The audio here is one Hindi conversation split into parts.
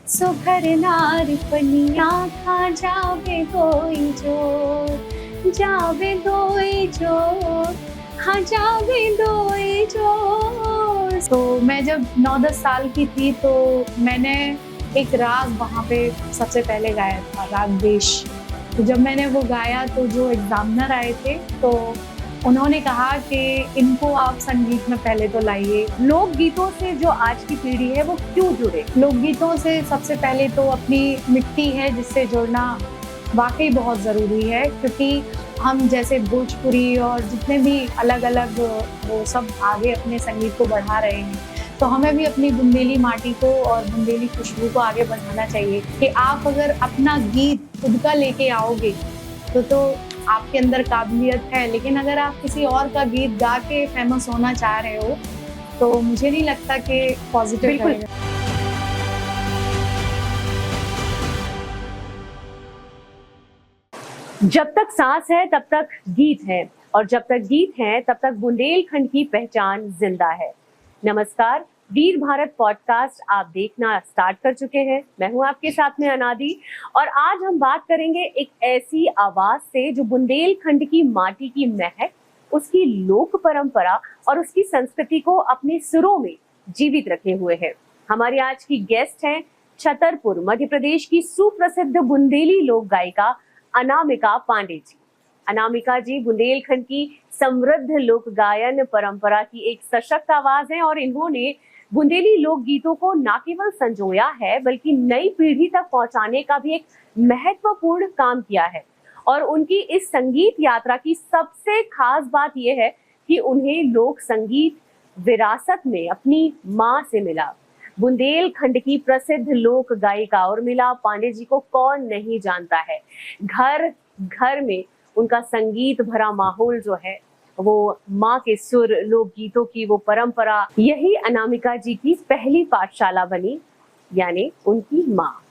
सुघर नार पनिया खा जावे दोई जोर, जावे दोई जोर, हाँ जावे दोई जोर। तो मैं जब 9-10 साल की थी तो मैंने एक राग वहाँ पे सबसे पहले गाया था, राग देश। तो जब मैंने वो गाया तो जो एग्जामिनर आए थे तो उन्होंने कहा कि इनको आप संगीत में पहले तो लाइए। लोकगीतों से जो आज की पीढ़ी है वो क्यों जुड़े? लोकगीतों से सबसे पहले तो अपनी मिट्टी है जिससे जुड़ना वाकई बहुत ज़रूरी है, क्योंकि हम जैसे भोजपुरी और जितने भी अलग अलग वो सब आगे अपने संगीत को बढ़ा रहे हैं, तो हमें भी अपनी बुंदेली माटी को और बुंदेली खुशबू को आगे बढ़ाना चाहिए। कि आप अगर अपना गीत खुद का लेके आओगे तो आपके अंदर काबिलियत है, लेकिन अगर आप किसी और का गीत गा के फेमस होना चाह रहे हो तो मुझे नहीं लगता कि पॉजिटिव बिल्कुल। रहेगा। जब तक सांस है तब तक गीत है, और जब तक गीत है तब तक बुंदेलखंड की पहचान जिंदा है। नमस्कार, वीर भारत पॉडकास्ट आप देखना स्टार्ट कर चुके हैं। मैं हूं आपके साथ में अनादि, और आज हम बात करेंगे एक ऐसी आवाज से जो बुंदेलखंड की माटी की महक, उसकी लोक परंपरा और उसकी संस्कृति को अपने सुरों में जीवित रखे हुए है। हमारी आज की गेस्ट हैं छतरपुर मध्य प्रदेश की सुप्रसिद्ध बुंदेली लोक गायिका अनामिका पांडे जी। अनामिका जी बुंदेलखंड की समृद्ध लोक गायन परंपरा की एक सशक्त आवाज है, और इन्होंने बुंदेली लोक गीतों को न केवल संजोया है बल्कि नई पीढ़ी तक पहुंचाने का भी एक महत्वपूर्ण काम किया है। और उनकी इस संगीत यात्रा की सबसे खास बात यह है कि उन्हें लोक संगीत विरासत में अपनी माँ से मिला। बुंदेलखंड की प्रसिद्ध लोक गायिका उर्मिला पांडे जी को कौन नहीं जानता है। घर घर में उनका संगीत भरा माहौल जो है, वो माँ के सुर, लोकगीतों की वो परंपरा, यही अनामिका जी की पहली पाठशाला बनी, यानी उनकी माँ।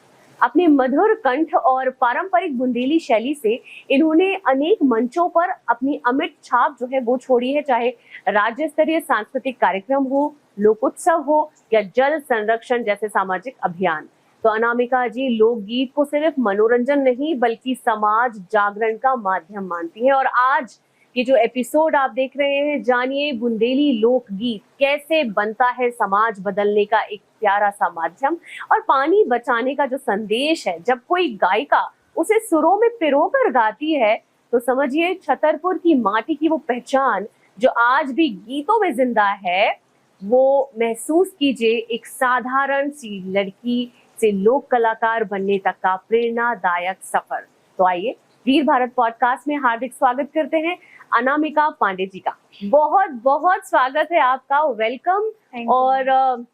अपने मधुर कंठ और पारंपरिक बुंदेली शैली से इन्होंने अनेक मंचों पर अपनी अमिट छाप जो है वो छोड़ी है, चाहे राज्य स्तरीय सांस्कृतिक कार्यक्रम हो, लोकोत्सव हो या जल संरक्षण जैसे सामाजिक अभियान। तो अनामिका जी लोकगीत को सिर्फ मनोरंजन नहीं बल्कि समाज जागरण का माध्यम मानती है। और आज ये जो एपिसोड आप देख रहे हैं, जानिए बुंदेली लोकगीत कैसे बनता है समाज बदलने का एक प्यारा सा माध्यम, और पानी बचाने का जो संदेश है जब कोई गायिका उसे सुरों में पिरोकर गाती है, तो समझिए छतरपुर की माटी की वो पहचान जो आज भी गीतों में जिंदा है, वो महसूस कीजिए एक साधारण सी लड़की से लोक कलाकार बनने तक का प्रेरणादायक सफर। तो आइए वीर भारत पॉडकास्ट में हार्दिक स्वागत करते हैं अनामिका पांडे जी का। बहुत बहुत स्वागत है आपका, वेलकम। और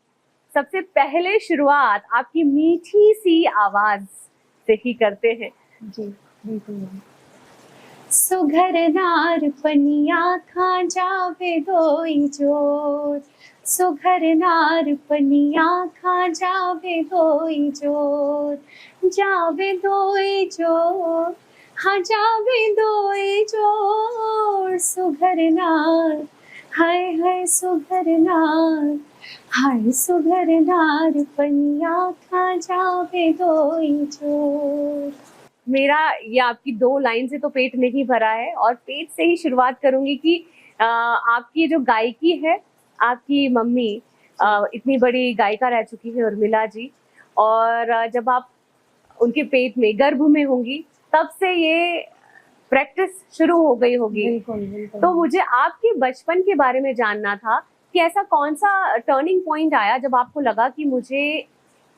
सबसे पहले शुरुआत आपकी मीठी सी आवाज से ही करते हैं। जी बिल्कुल। सुघर नार पनिया खा जावे दोई जोर, सुघर नार पनिया खा जावे दोई जोर, जावे दोई जोर, हाँ जावे दोई जोर। सुघर नार, हाय हाय सुघर नार, हाय सुघर नार पनिया खा जावे दोई जोर। मेरा ये आपकी दो लाइन से तो पेट नहीं भरा है, और पेट से ही शुरुआत करूंगी कि आपकी जो गायकी है, आपकी मम्मी इतनी बड़ी गायिका रह चुकी है उर्मिला जी, और जब आप उनके पेट में गर्भ में होंगी तब से ये प्रैक्टिस शुरू हो गई होगी। बिल्कुल बिल्कुल। तो मुझे आपके बचपन के बारे में जानना था कि ऐसा कौन सा टर्निंग पॉइंट आया जब आपको लगा कि मुझे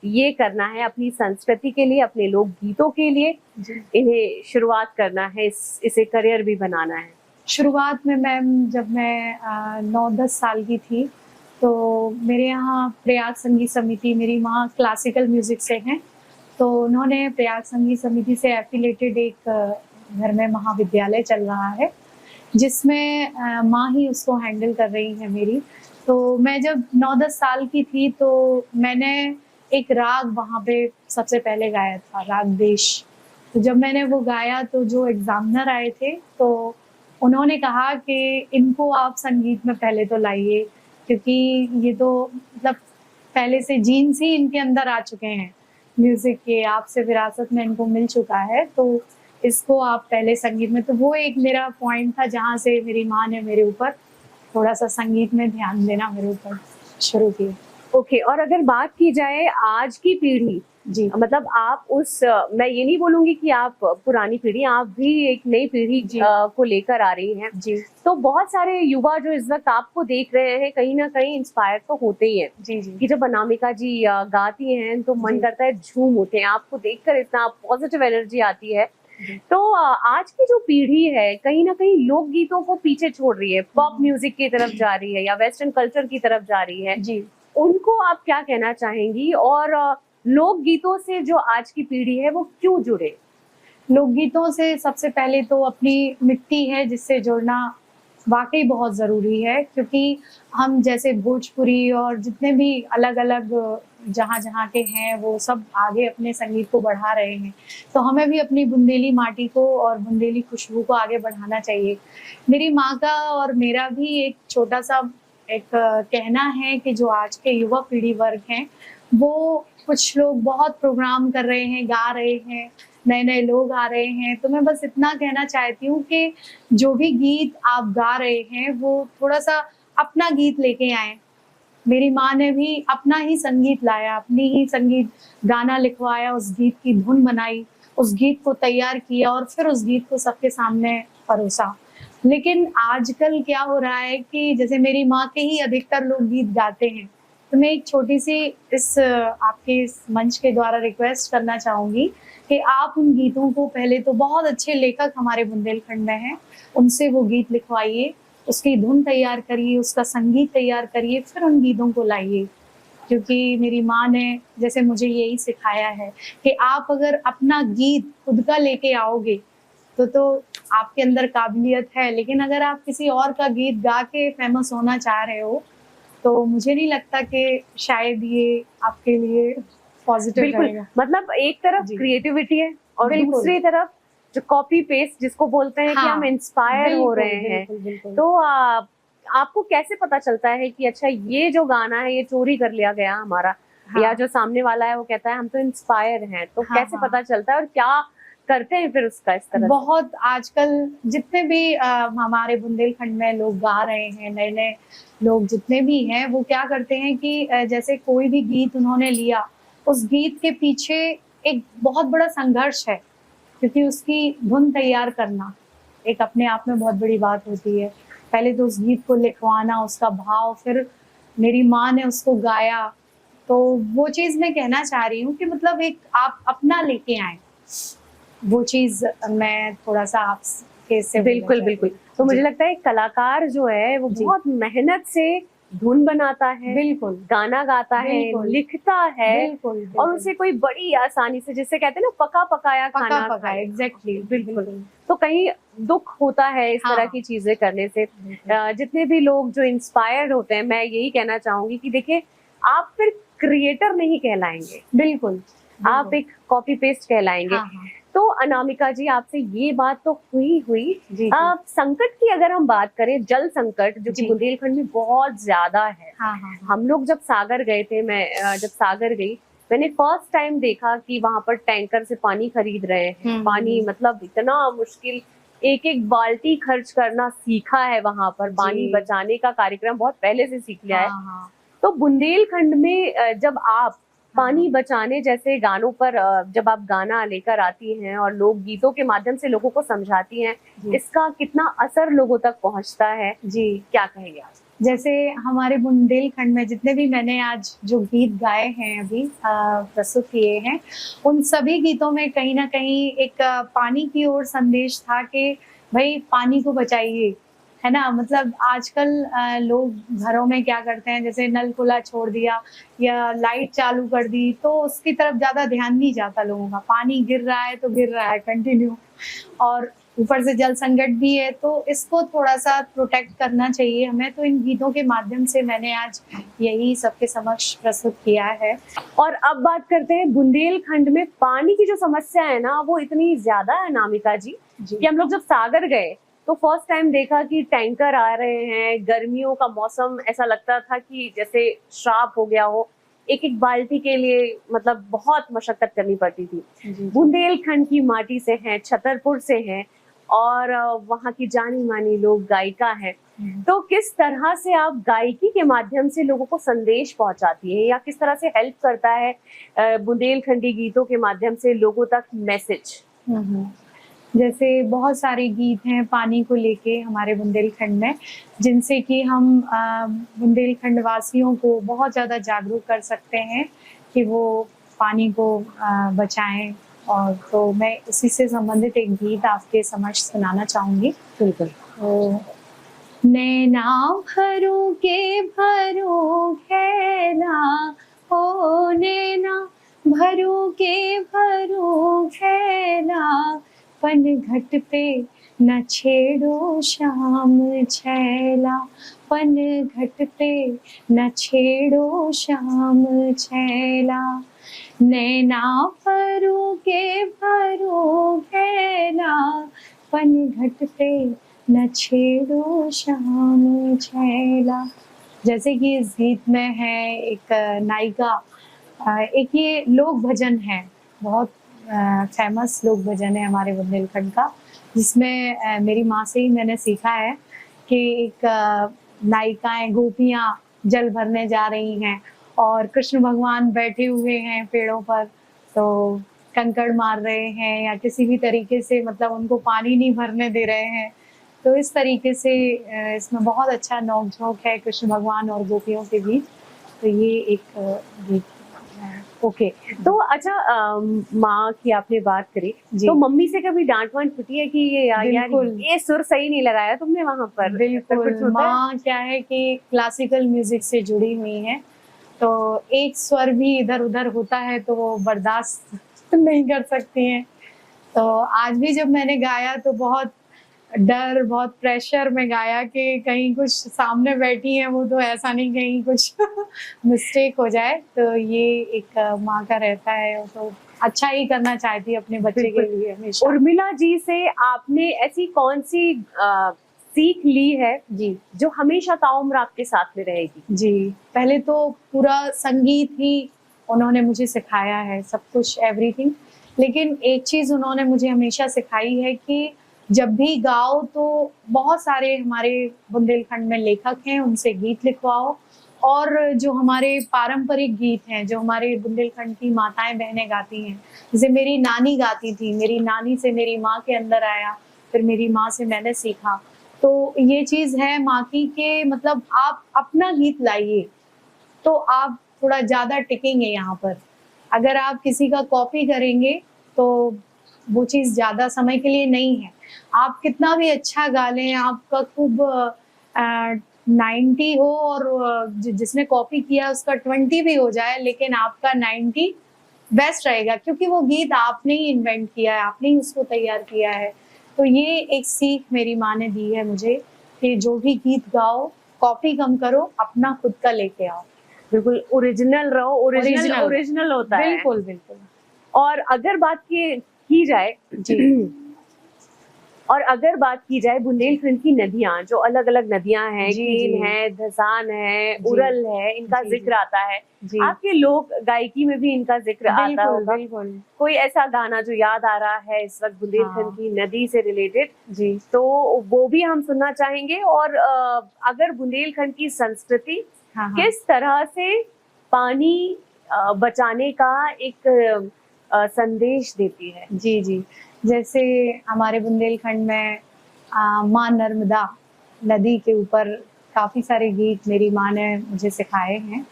ये करना है अपनी संस्कृति के लिए, अपने लोक गीतों के लिए, इन्हें शुरुआत करना है, इसे करियर भी बनाना है। शुरुआत में मैम जब मैं 9-10 साल की थी तो मेरे यहाँ प्रयाग संगीत समिति, मेरी माँ क्लासिकल म्यूजिक से हैं, तो उन्होंने प्रयाग संगीत समिति से एफिलेटेड एक घर में महाविद्यालय चल रहा है जिसमें माँ ही उसको हैंडल कर रही हैं मेरी। तो मैं जब 9-10 साल की थी तो मैंने एक राग वहाँ पे सबसे पहले गाया था, राग देश। तो जब मैंने वो गाया तो जो एग्जामिनर आए थे तो उन्होंने कहा कि इनको आप संगीत में पहले तो लाइए, क्योंकि ये तो मतलब पहले से जीन्स ही इनके अंदर आ चुके हैं। म्यूजिक के आपसे विरासत में इनको मिल चुका है, तो इसको आप पहले संगीत में, तो वो एक मेरा पॉइंट था जहाँ से मेरी माँ ने मेरे ऊपर थोड़ा सा संगीत में ध्यान देना मेरे ऊपर शुरू किया। ओके, और अगर बात की जाए आज की पीढ़ी, जी, मतलब आप उस मैं ये नहीं बोलूंगी कि आप पुरानी पीढ़ी, आप भी एक नई पीढ़ी जी। को लेकर आ रही हैं। जी, तो बहुत सारे युवा जो इस वक्त आपको देख रहे हैं कहीं ना कहीं इंस्पायर तो होते ही हैं जी, जी, कि जब अनामिका जी गाती हैं तो मन जी। करता है झूम उठे, आपको देखकर इतना पॉजिटिव एनर्जी आती है। जी। तो आज की जो पीढ़ी है कहीं ना कहीं लोकगीतों को पीछे छोड़ रही है, पॉप म्यूजिक की तरफ जा रही है या वेस्टर्न कल्चर की तरफ जा रही है, जी। उनको आप क्या कहना चाहेंगी? और लोकगीतों से जो आज की पीढ़ी है वो क्यों जुड़े? लोकगीतों से सबसे पहले तो अपनी मिट्टी है जिससे जुड़ना वाक़ई बहुत ज़रूरी है, क्योंकि हम जैसे भोजपुरी और जितने भी अलग-अलग जहाँ-जहाँ के हैं, वो सब आगे अपने संगीत को बढ़ा रहे हैं। तो हमें भी अपनी बुंदेली माटी को और बुंदेली खुशबू को आगे बढ़ाना चाहिए। मेरी माँ का और मेरा भी एक छोटा-सा एक कहना है कि जो आज के युवा पीढ़ी वर्ग हैं, वो कुछ लोग बहुत प्रोग्राम कर रहे हैं, गा रहे हैं, नए-नए लोग आ रहे हैं, तो मैं बस इतना कहना चाहती हूँ कि जो भी गीत आप गा रहे हैं, वो थोड़ा-सा अपना गीत लेके आएँ। मेरी माँ ने भी अपना ही संगीत लाया, अपनी ही संगीत गाना लिखवाया, उस गीत की धुन बनाई, उस गीत को तैयार किया और फिर उस गीत को सबके सामने परोसा। लेकिन आजकल क्या हो रहा है कि जैसे मेरी माँ के ही अधिकतर लोग गीत गाते हैं, तो मैं एक छोटी-सी इस आपके इस मंच के द्वारा रिक्वेस्ट करना चाहूँगी कि आप उन गीतों को पहले तो बहुत अच्छे लेखक हमारे बुंदेलखंड में हैं, उनसे वो गीत लिखवाइए, उसकी धुन तैयार करिए, उसका संगीत तैयार करिए, फिर उन गीतों को लाइए। क्योंकि मेरी माँ ने जैसे मुझे यही सिखाया है कि आप अगर अपना गीत खुद का लेके आओगे, तो आपके अंदर काबिलियत है, लेकिन अगर आप किसी और का गीत गा के फेमस होना चाह रहे हो, तो मुझे नहीं लगता कि शायद ये आपके लिए पॉजिटिव बिल्कुल, रहेगा। मतलब एक तरफ जी। क्रिएटिविटी है और बिल्कुल। दूसरी तरफ जो कॉपी पेस्ट जिसको बोलते हैं कि हाँ, हम इंस्पायर हो बिल्कुल, रहे हैं। बिल्कुल, बिल्कुल। तो आपको कैसे पता चलता है कि अच्छा ये जो गाना है ये चोरी कर लिया गया हमारा, या हाँ। जो सामने वाला है वो कहता है हम तो इंस्पायर हैं, तो हाँ, कैसे हाँ। पता चलता है और क्या करते हैं फिर उसका इस तरह से? बहुत आजकल जितने भी हमारे बुंदेलखंड में लोग गा रहे हैं, नए-नए लोग जितने भी हैं, वो क्या करते हैं कि जैसे कोई भी गीत उन्होंने लिया, उस गीत के पीछे एक बहुत बड़ा संघर्ष है, क्योंकि उसकी धुन तैयार करना एक अपने आप में बहुत बड़ी बात होती है। पहले तो उस गीत को लिखवाना, उसका भाव, फिर मेरी माँ ने उसको गाया, तो वो चीज़ मैं कहना चाह रही हूँ कि मतलब एक आप अपना लेके आएँ। वो चीज़ मैं थोड़ा-सा आपके से बोलना बिल्कुल चाहती बिल्कुल, हूँ। तो मुझे जी, लगता है कलाकार जो है वो जी। बहुत मेहनत से धुन बनाता है, बिल्कुल, गाना गाता है, बिल्कुल, लिखता है बिल्कुल, और बिल्कुल। उसे कोई बड़ी आसानी से, जिसे कहते हैं ना पका पकाया खाना पका-पका खाए। एग्ज़ैक्टली, बिल्कुल, बिल्कुल। तो कहीं दुख होता है इस तरह हाँ, की चीजें करने से। बिल्कुल। जितने भी लोग जो इंस्पायर्ड होते हैं, मैं यही कहना चाहूंगी कि देखिए आप फिर क्रिएटर नहीं कहलाएंगे, बिल्कुल, आप बिल्कुल। एक कॉपी पेस्ट कहलाएंगे। हाँ, हाँ। तो अनामिका जी, आपसे ये बात तो हुई। जी, जी। संकट की अगर हम बात करें, जल संकट जो कि जी। बुंदेलखंड में बहुत ज्यादा है। हाँ, हाँ, हाँ। हम लोग जब सागर गए थे, मैं जब सागर गई, मैंने फर्स्ट टाइम देखा कि वहां पर टैंकर से पानी खरीद रहे हैं। पानी मतलब इतना मुश्किल, एक एक बाल्टी खर्च करना सीखा है वहां पर, पानी जी। बचाने का कार्यक्रम बहुत पहले से सीख लिया है। हाँ, हाँ। तो बुंदेलखंड में जब आप पानी बचाने जैसे गानों पर जब आप गाना लेकर आती हैं और लोक गीतों के माध्यम से लोगों को समझाती हैं, जी। इसका कितना असर लोगों तक पहुंचता है, जी। क्या कहेंगे आप? जैसे हमारे बुंदेलखंड में जितने भी मैंने आज जो गीत गाए हैं अभी प्रस्तुत किए हैं, उन सभी गीतों में कहीं न कहीं एक पानी की ओर संदेश था कि भई पानी को बचाइए, है ना? मतलब आजकल लोग घरों में क्या करते हैं, जैसे नल खुला छोड़ दिया या लाइट चालू कर दी, तो उसकी तरफ ज़्यादा ध्यान नहीं जाता लोगों का। पानी गिर रहा है तो गिर रहा है कंटिन्यू, और ऊपर से जल संकट भी है, तो इसको थोड़ा-सा प्रोटेक्ट करना चाहिए हमें। तो इन गीतों के माध्यम से मैंने आज यही सबके समक्ष प्रस्तुत किया है। और अब बात करते हैं बुंदेलखंड में पानी की जो समस्या है ना, वो इतनी ज्यादा है अनामिका जी, जी। कि हम लोग जब सागर गए तो फर्स्ट टाइम देखा कि टैंकर आ रहे हैं। गर्मियों का मौसम, ऐसा लगता था कि जैसे श्राप हो गया हो एक एक बाल्टी के लिए मतलब बहुत मशक्कत करनी पड़ती थी। जी। बुंदेलखंड की माटी से हैं, छतरपुर से हैं और वहाँ की जानी मानी लोग गायिका हैं। तो किस तरह से आप गायकी के माध्यम से लोगों को संदेश पहुंचाती है या किस तरह से हेल्प करता है बुंदेलखंडी गीतों के माध्यम से लोगों तक मैसेज? जैसे बहुत सारे गीत हैं पानी को लेके हमारे बुंदेलखंड में, जिनसे कि हम बुंदेलखंड वासियों को बहुत ज़्यादा जागरूक कर सकते हैं कि वो पानी को बचाएं। और तो मैं इसी से संबंधित एक गीत आपके समक्ष सुनाना चाहूँगी। बिल्कुल। तो नैना भरों के भरों खेला, ओ नैना भरों के भरों खेला, पन घट पे न छेड़ो श्याम छैला, पन घट पे न छेड़ो श्याम छैला। नैना भरों के भरों खेला, पन घट पे न छेड़ो श्याम छैला। जैसे कि इस गीत में है एक नायिका, एक ये लोक भजन है, बहुत फेमस लोक भजन है हमारे बुंदेलखंड का, जिसमें मेरी माँ से ही मैंने सीखा है कि एक नायिकाएं गोपियां जल भरने जा रही हैं और कृष्ण भगवान बैठे हुए हैं पेड़ों पर, तो कंकड़ मार रहे हैं या किसी भी तरीके से मतलब उनको पानी नहीं भरने दे रहे हैं। तो इस तरीके से इसमें बहुत अच्छा नोक-झोंक है कृष्ण भगवान और गोपियों के बीच। तो ये एक गीत है। ओके। तो अच्छा माँ की आपने बात करी, तो मम्मी से कभी डांट-वांट पड़ी है कि ये यार ये सुर सही नहीं लगाया तुमने वहाँ पर? बिल्कुल, माँ क्या है कि क्लासिकल म्यूजिक से जुड़ी हुई हैं, तो एक स्वर भी इधर-उधर होता है तो वो बर्दाश्त नहीं कर सकती हैं। तो आज भी जब मैंने गाया तो बहुत डर, बहुत प्रेशर में गाया कि कहीं कुछ सामने बैठी हैं वो तो ऐसा नहीं कहीं कुछ मिस्टेक हो जाए। तो ये एक माँ का रहता है, तो अच्छा ही करना चाहती है अपने बच्चे के लिए हमेशा। उर्मिला जी से आपने ऐसी कौन-सी सीख ली है जी, जो हमेशा ताउम्र आपके साथ में रहेगी? जी, पहले तो पूरा संगीत ही उन्होंने मुझे सिखाया है, सब कुछ एवरीथिंग। लेकिन एक चीज़ उन्होंने मुझे हमेशा सिखाई है कि जब भी गाओ तो बहुत सारे हमारे बुंदेलखंड में लेखक हैं, उनसे गीत लिखवाओ और जो हमारे पारंपरिक गीत हैं, जो हमारे बुंदेलखंड की माताएँ-बहनें गाती हैं, जैसे मेरी नानी गाती थी, मेरी नानी से मेरी माँ के अंदर आया, फिर मेरी माँ से मैंने सीखा। तो ये चीज़ है माँ की कि मतलब आप अपना गीत लाइए, तो आप थोड़ा ज़्यादा टिकेंगे यहाँ पर। अगर आप किसी का कॉपी करेंगे, तो वो चीज़ ज़्यादा समय के लिए नहीं है। आप कितना भी अच्छा गा लें, आपका खूब 90 हो और जिसने कॉपी किया उसका 20 भी हो जाए, लेकिन आपका 90 बेस्ट रहेगा क्योंकि वो गीत आपने ही इन्वेंट किया है, आपने ही उसको तैयार किया है। तो ये एक सीख मेरी माँ ने दी है मुझे कि जो भी गीत गाओ, कॉपी कम करो, अपना खुद का लेके आओ। बिल्कुल ओरिजिनल रहो, ओरिजिनल होता है। बिल्कुल, बिल्कुल। और अगर बात की जाए जी और अगर बात की जाए बुंदेलखंड की नदियाँ, जो अलग-अलग नदियाँ हैं, केन है, धसान है, उरल है, इनका जिक्र आता है। आपके लोक गायकी में भी इनका जिक्र आता होगा। बिल्कुल। कोई ऐसा गाना जो याद आ रहा है इस वक्त बुंदेलखंड की नदी से रिलेटेड? जी। तो वो भी हम सुनना चाहेंगे। और अगर बुंदेलखंड की संस्कृति किस तरह से पानी बचाने का एक संदेश देती है? जी, जी। जैसे हमारे बुंदेलखंड में माँ नर्मदा नदी के ऊपर काफ़ी सारे गीत मेरी माँ ने मुझे सिखाए हैं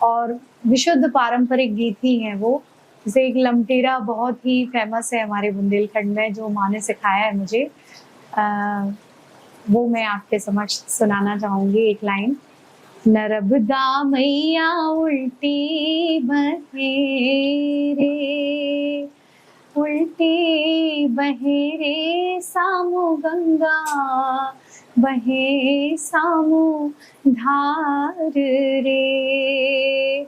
और विशुद्ध पारंपरिक गीत ही हैं वो। जैसे एक लमटेरा बहुत ही फ़ेमस है हमारे बुंदेलखंड में जो माँ ने सिखाया है मुझे। वो मैं आपके समक्ष सुनाना चाहूँगी एक लाइन। नर्मदा मैया उल्टी बहे रे, उल्टी बहे रे सामू गंगा, बहे सामू धार रे,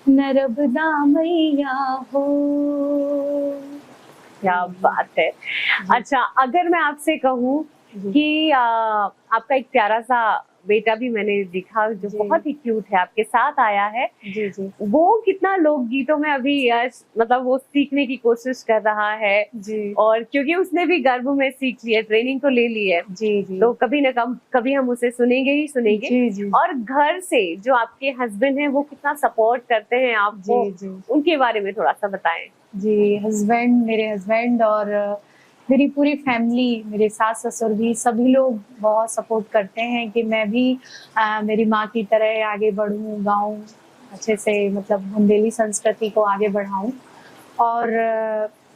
नर्मदा मैया हो। क्या बात है। अच्छा, अगर मैं आपसे कहूँ कि आपका एक प्यारा सा बेटा भी मैंने देखा जो जी। बहुत ही क्यूट है, आपके साथ आया है। जी जी वो कितना लोकगीतों में अभी मतलब वो सीखने की कोशिश कर रहा है, जी और क्योंकि उसने भी गर्भ में सीख लिया, ट्रेनिंग तो ले ली है, जी जी तो कभी ना कभी हम उसे सुनेंगे ही सुनेंगे। जी जी और घर से जो आपके हस्बैंड हैं वो कितना सपोर्ट करते हैं आपको, जी जी उनके बारे में थोड़ा सा बताएं। जी मेरे हस्बैंड और मेरी पूरी फैमिली, मेरे सास ससुर भी, सभी लोग बहुत सपोर्ट करते हैं कि मैं भी मेरी माँ की तरह आगे बढ़ूँ, गाऊँ अच्छे से, मतलब बुंदेली संस्कृति को आगे बढ़ाऊँ। और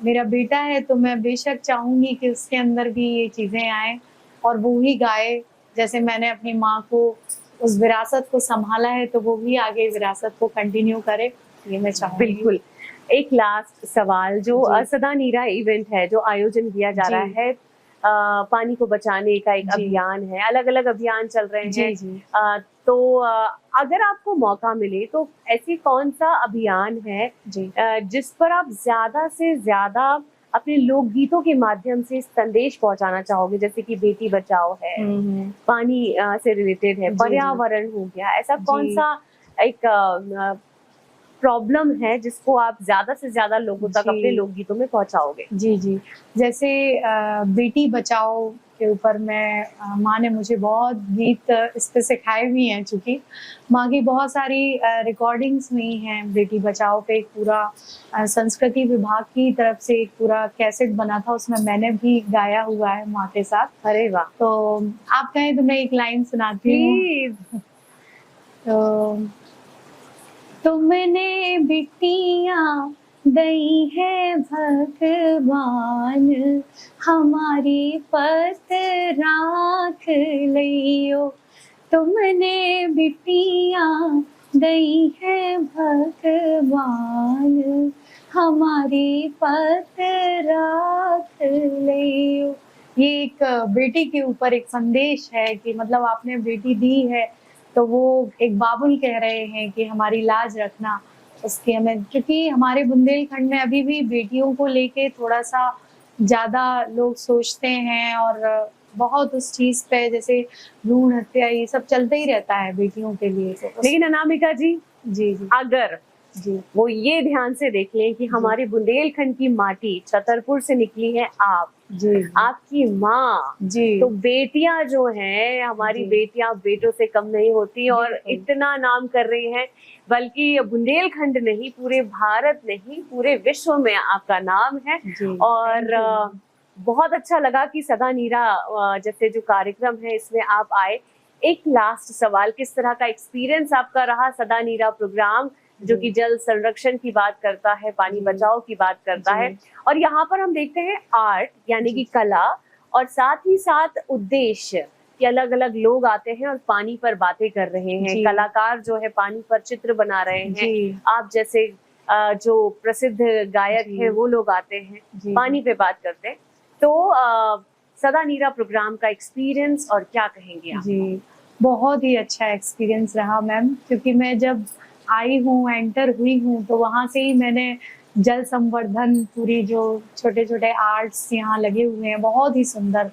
मेरा बेटा है तो मैं बेशक चाहूँगी कि उसके अंदर भी ये चीज़ें आएँ और वो भी गाए, जैसे मैंने अपनी माँ को उस विरासत को सँभाला है तो वो भी आगे विरासत को कंटिन्यू करे, ये मैं चाहूँगी। बिल्कुल। एक लास्ट सवाल, जो जी। सदा नीरा इवेंट है जो आयोजन किया जा जी। रहा है, पानी को बचाने का एक जी। अभियान है, अलग-अलग अभियान चल रहे हैं। जी, जी। तो अगर आपको मौका मिले तो ऐसी कौन-सा अभियान है जी। जिस पर आप ज़्यादा से ज़्यादा अपने लोकगीतों के माध्यम से संदेश पहुँचाना चाहोगे? जैसे कि बेटी बचाओ है, हुँ। पानी से रिलेटेड है, जी, जी। पर्यावरण हो गया, ऐसा जी। कौन-सा एक प्रॉब्लम है जिसको आप ज़्यादा से ज़्यादा लोगों तक अपने जी। लोकगीतों में पहुँचाओगे? जी, जी। जैसे बेटी बचाओ के ऊपर माँ ने मुझे बहुत गीत इस पे सिखाए भी हैं, चूँकि माँ की बहुत सारी रिकॉर्डिंग्स हुई हैं बेटी बचाओ पे। एक पूरा संस्कृति विभाग की तरफ से एक पूरा कैसेट बना था, उसमें मैंने भी गाया हुआ है माँ के साथ। अरे वाह! तो आप कहें तो मैं एक लाइन सुनाती हूँ। प्लीज़। तो तुमने बिटियां दई है भगवान, हमारी पत राख लियो। तुमने बिटियां दई है भगवान, हमारी पत राख लियो। ये एक बेटी के ऊपर एक संदेश है कि मतलब आपने बेटी दी है तो वो एक बाबुल कह रहे हैं कि हमारी लाज रखना, उसकी हमें, क्योंकि हमारे बुंदेलखंड में अभी भी बेटियों को लेके थोड़ा-सा ज़्यादा लोग सोचते हैं और बहुत उस चीज़ पे, जैसे भ्रूण हत्या ये सब चलता ही रहता है बेटियों के लिए, तो उस। लेकिन अनामिका जी, जी, जी। अगर जी। वो ये ध्यान से देख लें कि हमारे बुंदेलखंड की माटी छतरपुर से निकली है आप, जी, जी। आपकी माँ, जी। तो बेटियां जो हैं, हमारी जी। बेटियां बेटों से कम नहीं होती और बिल्कुल। इतना नाम कर रही हैं, बल्कि बुंदेलखंड नहीं, पूरे भारत नहीं, पूरे विश्व में आपका नाम है। जी, और थैंक यू। बहुत अच्छा लगा कि सदा नीरा जैसे जो कार्यक्रम है इसमें आप आए। एक लास्ट सवाल, किस तरह का एक्सपीरियंस आपका रहा सदा नीरा प्रोग्राम, जो कि जी। जल संरक्षण की बात करता है, पानी जी। बचाओ की बात करता जी। है, और यहाँ पर हम देखते हैं आर्ट यानी जी। कि कला, और साथ ही साथ उद्देश्य कि अलग अलग लोग आते हैं और पानी पर बातें कर रहे हैं, जी। कलाकार जो है पानी पर चित्र बना रहे हैं, जी। आप जैसे जो प्रसिद्ध गायक जी। हैं वो लोग आते हैं, जी। पानी पे बात करते हैं। तो सदा नीरा प्रोग्राम का एक्सपीरियंस और क्या कहेंगे आप? जी, बहुत ही अच्छा एक्सपीरियंस रहा मैम, क्योंकि मैं जब आई हूँ, एंटर हुई हूँ, तो वहाँ से ही मैंने जल संवर्धन, पूरी जो छोटे-छोटे आर्ट्स यहाँ लगे हुए हैं, बहुत ही सुंदर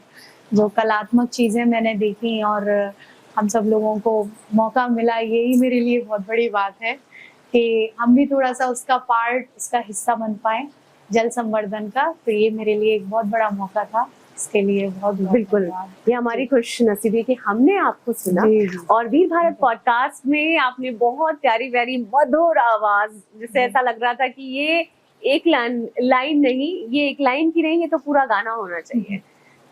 जो कलात्मक चीज़ें मैंने देखी, और हम सब लोगों को मौका मिला, यही मेरे लिए बहुत बड़ी बात है कि हम भी थोड़ा-सा उसका पार्ट, उसका हिस्सा बन पाएँ जल संवर्धन का, तो ये मेरे लिए एक बहुत बड़ा मौका था। इसके लिए बहुत-बहुत बिल्कुल, धन्यवाद। ये हमारी खुशनसीबी कि हमने आपको सुना। जी, जी। और वीर भारत पॉडकास्ट में आपने बहुत प्यारी-प्यारी मधुर आवाज़, जिससे ऐसा लग रहा था कि ये एक लाइन नहीं, ये एक लाइन की नहीं, ये तो पूरा गाना होना चाहिए।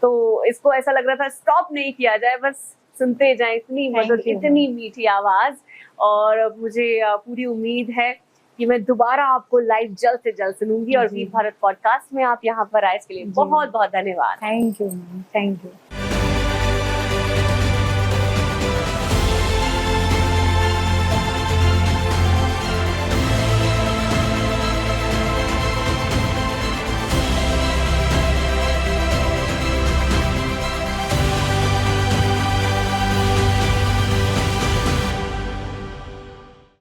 तो इसको ऐसा लग रहा था स्टॉप नहीं किया जाए, बस सुनते जाएँ, इतनी मधुर, थैंक यू। इतनी मीठी आवाज़। और मुझे पूरी उम्मीद है कि मैं दोबारा आपको लाइव जल्द से जल्द सुनूंगी। और जी। वीर भारत पॉडकास्ट में आप यहाँ पर आए, इसके लिए जी। बहुत-बहुत धन्यवाद। Thank you ma'am, thank you.